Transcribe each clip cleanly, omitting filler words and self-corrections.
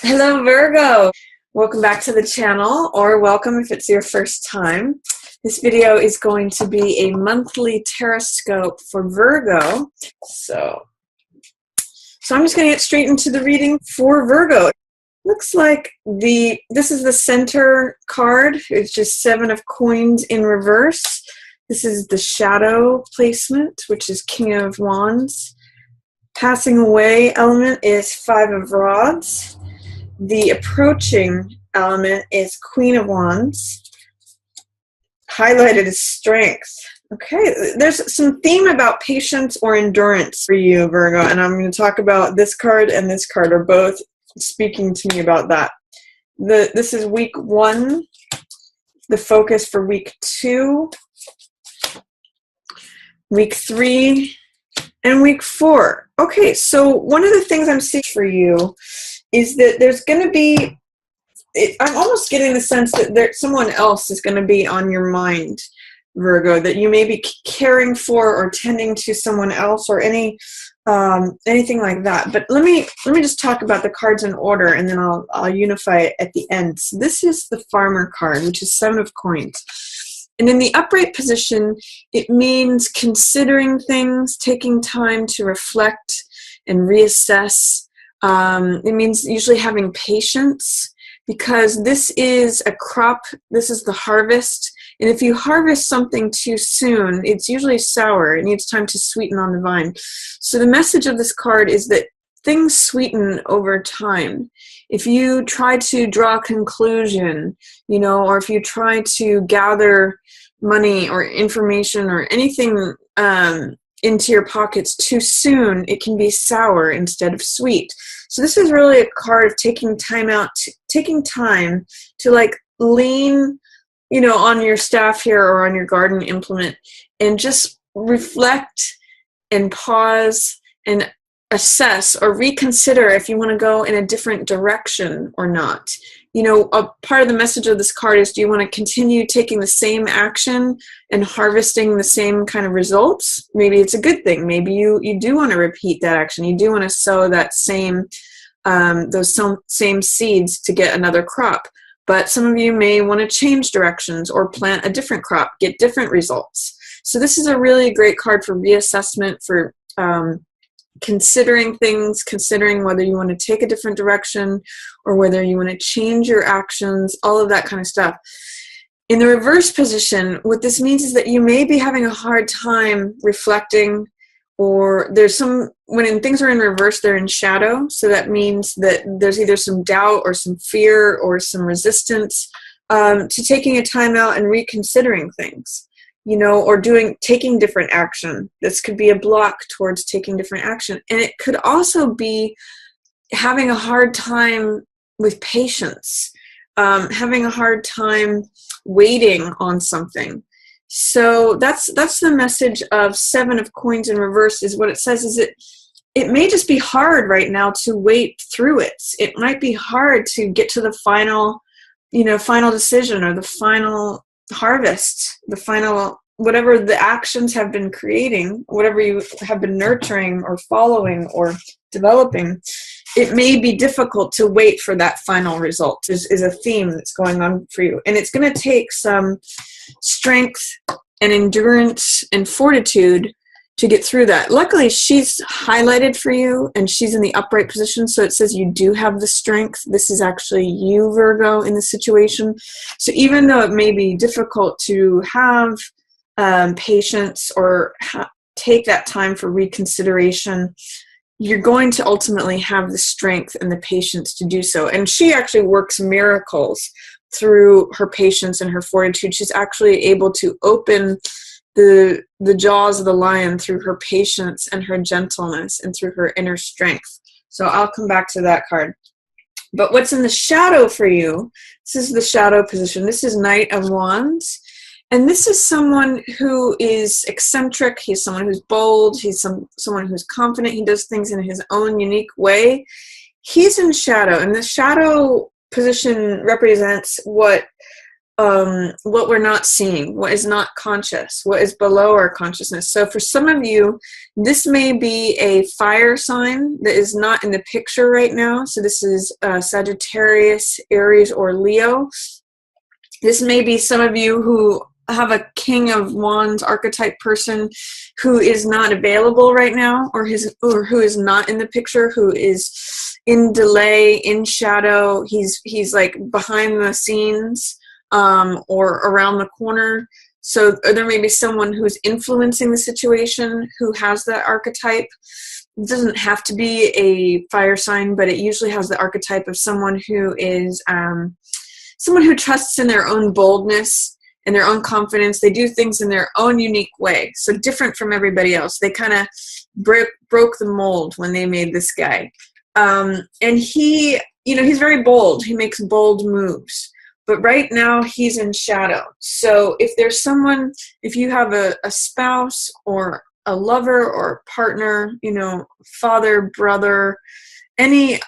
Hello, Virgo. Welcome back to the channel, or welcome if it's your first time. This video is going to be a monthly teroscope for Virgo. So I'm just going to get straight into the reading for Virgo. Looks like this is the center card. It's just 7 of coins in reverse. This is the shadow placement, which is King of Wands. Passing away element is 5 of rods. The approaching element is Queen of Wands. Highlighted is strength. Okay, there's some theme about patience or endurance for you, Virgo, and I'm going to talk about this card and this card are both speaking to me about that. This is week 1, the focus for week 2, week 3, and week 4. Okay, so one of the things I'm seeing for you is that there's going to be, I'm almost getting the sense that someone else is going to be on your mind, Virgo, that you may be caring for or tending to someone else or anything like that. But let me just talk about the cards in order, and then I'll unify it at the end. So this is the Farmer card, which is 7 of coins. And in the upright position, it means considering things, taking time to reflect and reassess. It means usually having patience, because this is a crop, this is the harvest, and if you harvest something too soon, it's usually sour. It needs time to sweeten on the vine. So the message of this card is that things sweeten over time. If you try to draw a conclusion, or if you try to gather money or information or anything into your pockets too soon, it can be sour instead of sweet. So this is really a card of taking time to like lean, on your staff here or on your garden implement and just reflect and pause and assess or reconsider if you want to go in a different direction or not. A part of the message of this card is, do you want to continue taking the same action and harvesting the same kind of results? Maybe it's a good thing. Maybe you do want to repeat that action. You do want to sow that same seeds to get another crop. But some of you may want to change directions or plant a different crop, get different results. So this is a really great card for reassessment, for considering things, considering whether you want to take a different direction or whether you want to change your actions, all of that kind of stuff. In the reverse position, what this means is that you may be having a hard time reflecting, or when things are in reverse, they're in shadow. So that means that there's either some doubt or some fear or some resistance to taking a time out and reconsidering things. Or taking different action. This could be a block towards taking different action. And it could also be having a hard time with patience, having a hard time waiting on something. So that's the message of 7 of coins in reverse. Is what it says is it may just be hard right now to wait through it. It might be hard to get to the final decision or the final harvest, the final, whatever the actions have been creating, whatever you have been nurturing or following or developing. It may be difficult to wait for that final result is a theme that's going on for you. And it's going to take some strength and endurance and fortitude to get through that. Luckily, she's highlighted for you and she's in the upright position, so it says you do have the strength. This is actually you, Virgo, in the situation. So even though it may be difficult to have patience or take that time for reconsideration, you're going to ultimately have the strength and the patience to do so. And she actually works miracles through her patience and her fortitude. She's actually able to open the jaws of the lion through her patience and her gentleness and through her inner strength. So I'll come back to that card. But what's in the shadow for you, this is the shadow position. This is Knight of Wands. And this is someone who is eccentric. He's someone who's bold. He's someone who's confident. He does things in his own unique way. He's in shadow, and the shadow position represents what what we're not seeing, what is not conscious, what is below our consciousness. So for some of you, this may be a fire sign that is not in the picture right now. So this is Sagittarius, Aries, or Leo. This may be some of you who have a King of Wands archetype person who is not available right now, or who is not in the picture, who is in delay, in shadow. He's like behind the scenes, or around the corner. So there may be someone who's influencing the situation who has that archetype. It doesn't have to be a fire sign, but it usually has the archetype of someone who is someone who trusts in their own boldness and their own confidence. They do things in their own unique way, so different from everybody else. They kind of broke the mold when they made this guy. And he, he's very bold. He makes bold moves. But right now he's in shadow. So if there's someone, if you have a spouse or a lover or a partner, father, brother, any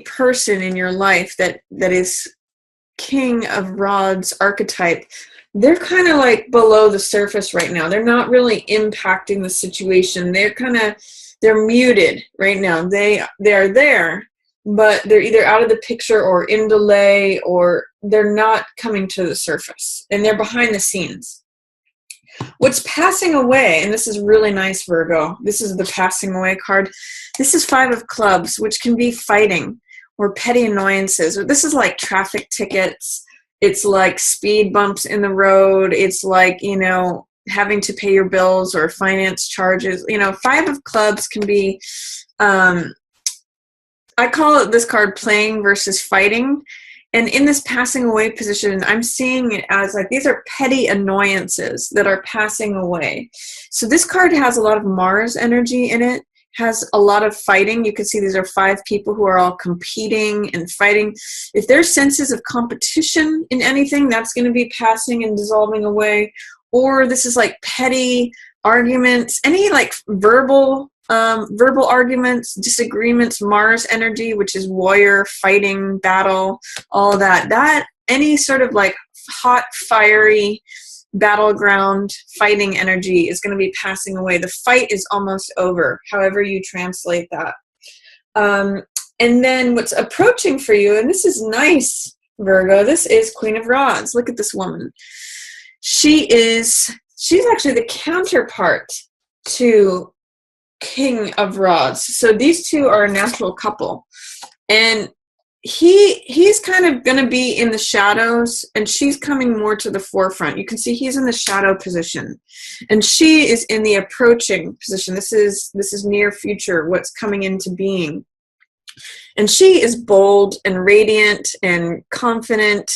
person in your life that is King of Rods archetype, they're kind of like below the surface right now. They're not really impacting the situation. They're muted right now. They are there, but they're either out of the picture or in delay, or they're not coming to the surface, and they're behind the scenes. What's passing away, and this is really nice, Virgo, this is the passing away card. This is 5 of Clubs, which can be fighting or petty annoyances. This is like traffic tickets. It's like speed bumps in the road. It's like, having to pay your bills or finance charges. 5 of Clubs can be, I call it this card playing versus fighting. And in this passing away position, I'm seeing it as like these are petty annoyances that are passing away. So this card has a lot of Mars energy in it, has a lot of fighting. You can see these are 5 people who are all competing and fighting. If there's senses of competition in anything, that's going to be passing and dissolving away. Or this is like petty arguments, any like verbal arguments, disagreements, Mars energy, which is warrior, fighting, battle, all that any sort of like hot, fiery battleground fighting energy is going to be passing away. The fight is almost over, however you translate that. And then what's approaching for you, and this is nice, Virgo, this is Queen of Rods. Look at this woman. She's actually the counterpart to King of Rods. So these two are a natural couple, and he's kind of going to be in the shadows, and she's coming more to the forefront. You can see he's in the shadow position, and she is in the approaching position. This is near future, what's coming into being. And she is bold and radiant and confident.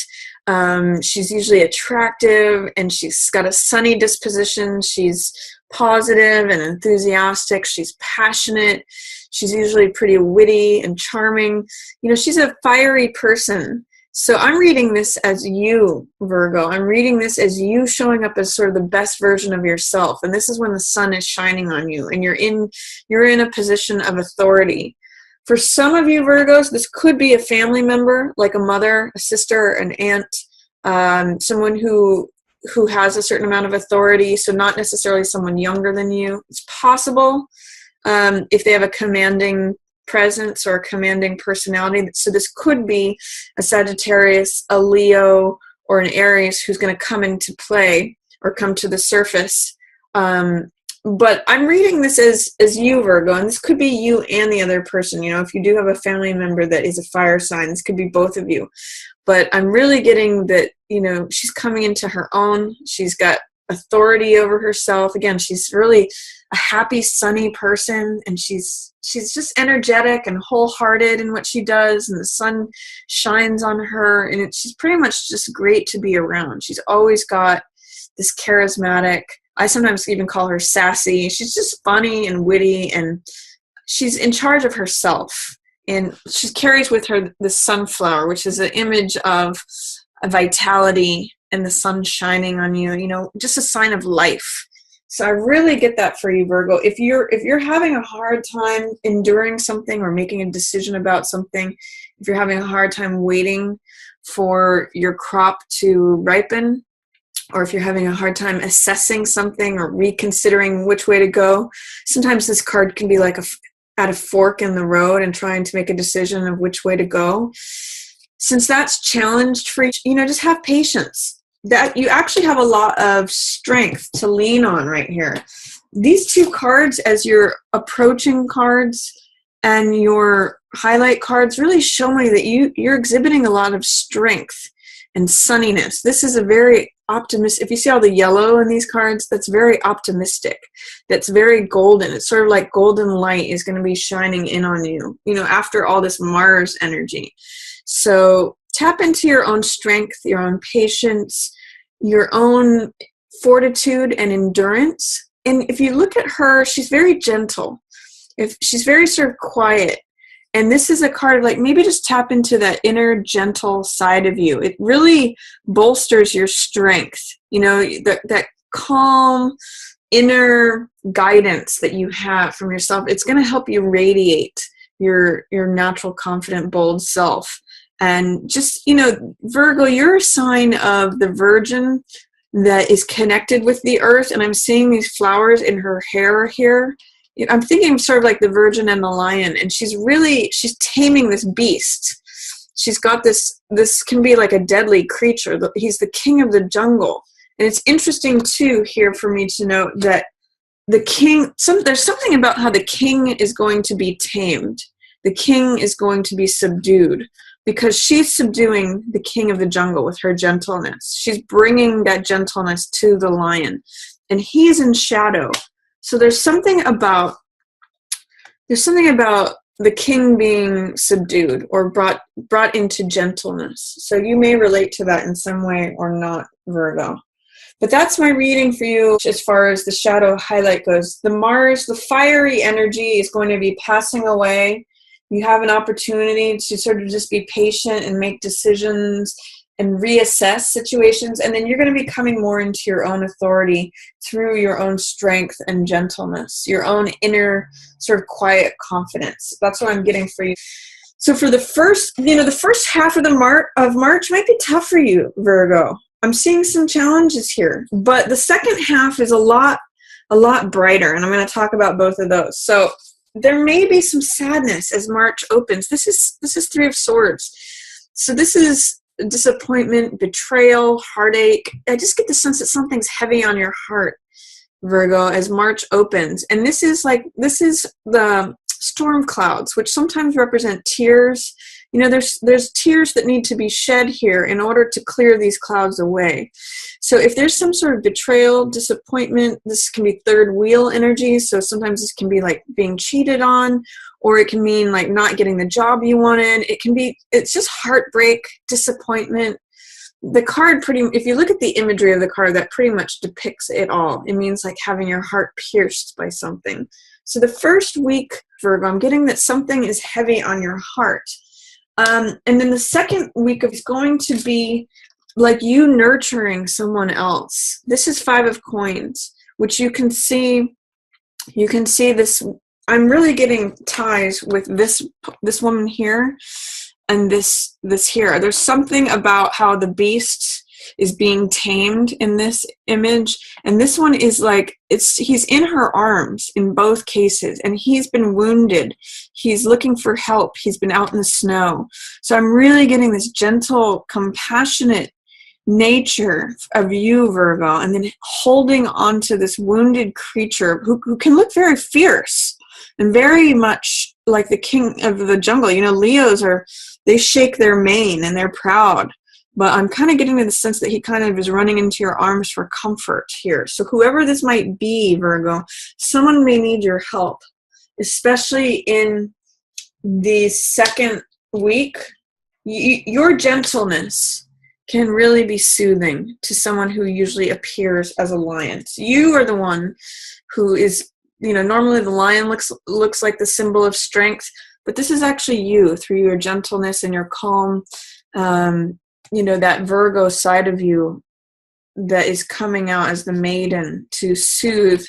She's usually attractive, and she's got a sunny disposition. She's positive and enthusiastic. She's passionate. She's usually pretty witty and charming. She's a fiery person. So I'm reading this as you, Virgo. I'm reading this as you showing up as sort of the best version of yourself. And this is when the sun is shining on you, and you're in a position of authority. For some of you Virgos, this could be a family member, like a mother, a sister, an aunt, someone who has a certain amount of authority, so not necessarily someone younger than you. It's possible if they have a commanding presence or a commanding personality. So this could be a Sagittarius, a Leo, or an Aries who's going to come into play or come to the surface. But I'm reading this as you, Virgo, and this could be you and the other person. If you do have a family member that is a fire sign, this could be both of you. But I'm really getting that, she's coming into her own. She's got authority over herself. Again, she's really a happy, sunny person, and she's just energetic and wholehearted in what she does, and the sun shines on her, and she's pretty much just great to be around. She's always got this charismatic, I sometimes even call her sassy. She's just funny and witty, and she's in charge of herself. And she carries with her the sunflower, which is an image of a vitality and the sun shining on you, just a sign of life. So I really get that for you, Virgo. If you're having a hard time enduring something or making a decision about something, if you're having a hard time waiting for your crop to ripen, or if you're having a hard time assessing something or reconsidering which way to go, sometimes this card can be like at a fork in the road and trying to make a decision of which way to go. Since that's challenged for each, just have patience. That you actually have a lot of strength to lean on right here. These two cards, as your approaching cards and your highlight cards, really show me that you're exhibiting a lot of strength and sunniness. This is a very optimistic, if you see all the yellow in these cards, that's very optimistic. That's very golden. It's sort of like golden light is going to be shining in on you, after all this Mars energy. So tap into your own strength, your own patience, your own fortitude and endurance. And if you look at her, she's very gentle. If she's very sort of quiet. And this is a card like maybe just tap into that inner gentle side of you. It really bolsters your strength, that calm inner guidance that you have from yourself. It's going to help you radiate your natural, confident, bold self. And just, Virgo, you're a sign of the Virgin that is connected with the earth. And I'm seeing these flowers in her hair here. I'm thinking sort of like the Virgin and the Lion, and she's taming this beast. She's got this can be like a deadly creature. He's the king of the jungle. And it's interesting too here for me to note that the king, there's something about how the king is going to be tamed. The king is going to be subdued because she's subduing the king of the jungle with her gentleness. She's bringing that gentleness to the lion, and he's in shadow. So there's something about the king being subdued or brought into gentleness. So you may relate to that in some way or not, Virgo. But that's my reading for you as far as the shadow highlight goes. The Mars, the fiery energy is going to be passing away. You have an opportunity to sort of just be patient and make decisions and reassess situations, and then you're going to be coming more into your own authority through your own strength and gentleness, your own inner sort of quiet confidence. That's what I'm getting for you. So for the first half of March might be tough for you, Virgo. I'm seeing some challenges here, but the second half is a lot brighter, and I'm going to talk about both of those. So there may be some sadness as March opens. This is Three of Swords. So this is disappointment, betrayal, heartache. I just get the sense that something's heavy on your heart, Virgo, as March opens. And this is the storm clouds, which sometimes represent tears. There's tears that need to be shed here in order to clear these clouds away. So if there's some sort of betrayal, disappointment, this can be third wheel energy. So sometimes this can be like being cheated on, or it can mean like not getting the job you wanted. It's just heartbreak, disappointment. The card if you look at the imagery of the card, that pretty much depicts it all. It means like having your heart pierced by something. So the first week, Virgo, I'm getting that something is heavy on your heart. And then the second week is going to be like you nurturing someone else. This is Five of Coins, which you can see this. I'm really getting ties with this woman here and this here. There's something about how the beast is being tamed in this image, and this one is like he's in her arms in both cases, and he's been wounded. He's looking for help. He's been out in the snow. So I'm really getting this gentle, compassionate nature of you, Virgo, and then holding on to this wounded creature who can look very fierce and very much like the king of the jungle. Leos they shake their mane and they're proud. But I'm kind of getting to the sense that he kind of is running into your arms for comfort here. So whoever this might be, Virgo, someone may need your help, especially in the second week. Your gentleness can really be soothing to someone who usually appears as a lion. So you are the one who is, normally the lion looks like the symbol of strength, but this is actually you through your gentleness and your calm, that Virgo side of you that is coming out as the maiden to soothe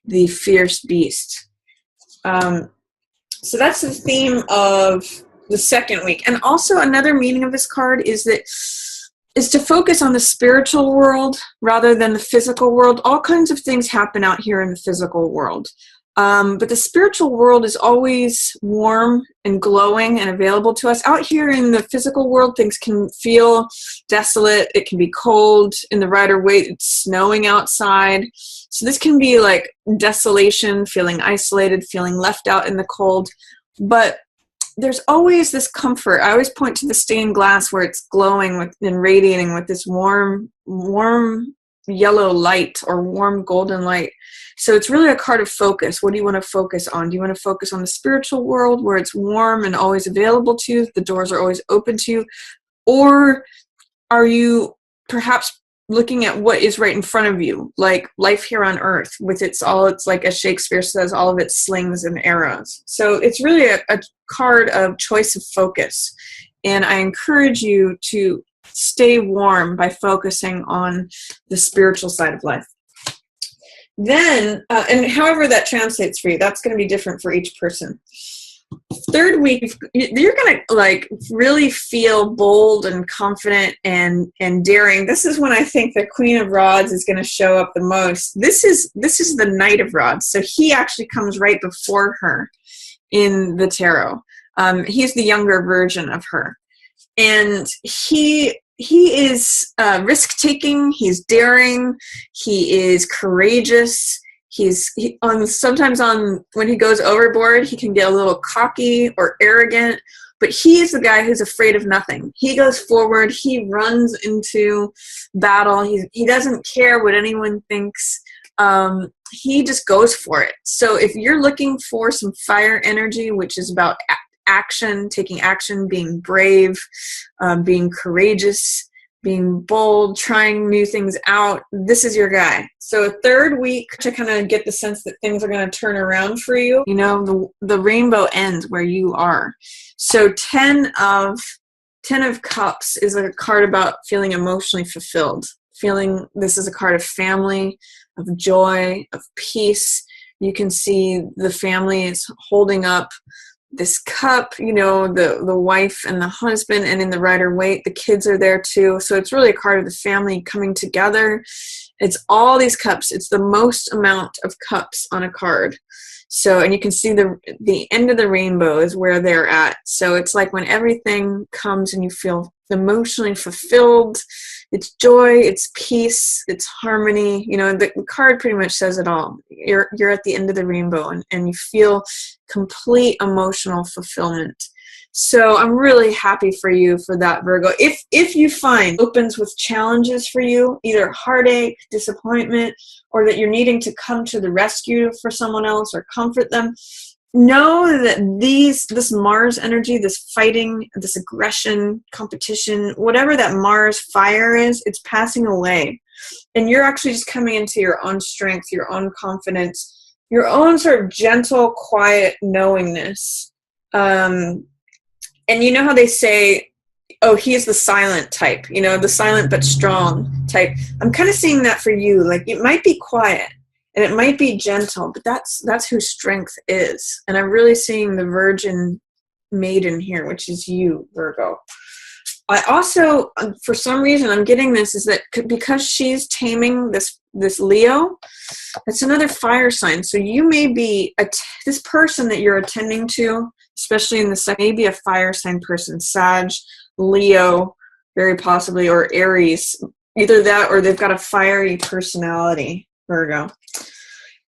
the fierce beast. So that's the theme of The second week. And also another meaning of this card is to focus on the spiritual world rather than the physical world. All kinds of things happen out here in the physical world. But the spiritual world is always warm and glowing and available to us. Out here in the physical world, things can feel desolate. It can be cold. In the Rider-Waite, it's snowing outside. So this can be like desolation, feeling isolated, feeling left out in the cold. But there's always this comfort. I always point to the stained glass where it's glowing and radiating with this warm yellow light or warm golden light. So it's really a card of focus. What do you want to focus on? Do you want to focus on the spiritual world where it's warm and always available to you? The doors are always open to you. Or are you perhaps looking at what is right in front of you, like life here on earth with it's like, as Shakespeare says, all of its slings and arrows. So it's really a card of choice of focus. And I encourage you to stay warm by focusing on the spiritual side of life. Then, and however that translates for you, that's going to be different for each person. Third week, you're going to like really feel bold and confident and daring. This is when I think the Queen of Rods is going to show up the most. This is the Knight of Rods. So he actually comes right before her in the tarot. He's the younger version of her. And he is risk-taking, he's daring, he is courageous, sometimes when he goes overboard, he can get a little cocky or arrogant, but he is the guy who's afraid of nothing. He goes forward, he runs into battle, he doesn't care what anyone thinks, he just goes for it. So if you're looking for some fire energy, which is about action, taking action, being brave, being courageous, being bold, trying new things out, this is your guy. So a third week to kind of get the sense that things are going to turn around for you. You know, the rainbow ends where you are. So 10 of Cups is a card about feeling emotionally fulfilled. This is a card of family, of joy, of peace. You can see the family is holding up this cup, you know, the wife and the husband, and in the Rider-Waite, the kids are there too. So it's really a card of the family coming together. It's all these cups. It's the most amount of cups on a card. So, and you can see the end of the rainbow is where they're at. So it's like when everything comes and you feel emotionally fulfilled, it's joy, it's peace, it's harmony. You know, the card pretty much says it all. You're at the end of the rainbow and you feel complete emotional fulfillment. So I'm really happy for you for that, Virgo. If you find opens with challenges for you, either heartache, disappointment, or that you're needing to come to the rescue for someone else or comfort them, know that this Mars energy, this fighting, this aggression, competition, whatever that Mars fire is, it's passing away. And you're actually just coming into your own strength, your own confidence, your own sort of gentle, quiet knowingness. And you know how they say, oh, he's the silent type, you know, the silent but strong type. I'm kind of seeing that for you. Like, it might be quiet and it might be gentle, but that's who strength is. And I'm really seeing the Virgin Maiden here, which is you, Virgo. I also, for some reason, I'm getting this, is that because she's taming this Leo, it's another fire sign. So you may be, this person that you're attending to, especially in the second, maybe a fire sign person, Sag, Leo, very possibly, or Aries. Either that or they've got a fiery personality, Virgo.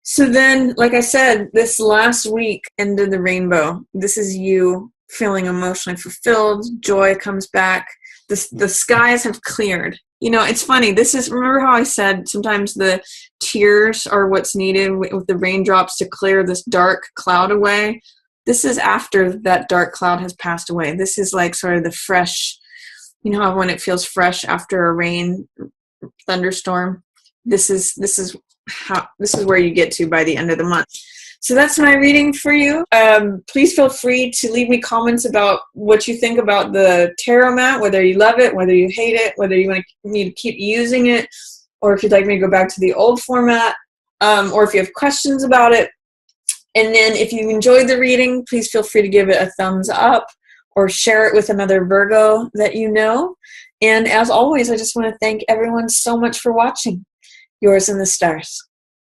So then, like I said, this last week, end of the rainbow, this is you feeling emotionally fulfilled, joy comes back, the skies have cleared. You know, it's funny, remember how I said sometimes the tears are what's needed with the raindrops to clear this dark cloud away? This is after that dark cloud has passed away. This is like sort of the fresh, you know how when it feels fresh after a rain thunderstorm? This is where you get to by the end of the month. So that's my reading for you. Please feel free to leave me comments about what you think about the tarot mat, whether you love it, whether you hate it, whether you want me to keep using it, or if you'd like me to go back to the old format, or if you have questions about it. And then if you enjoyed the reading, please feel free to give it a thumbs up or share it with another Virgo that you know. And as always, I just want to thank everyone so much for watching. Yours in the stars.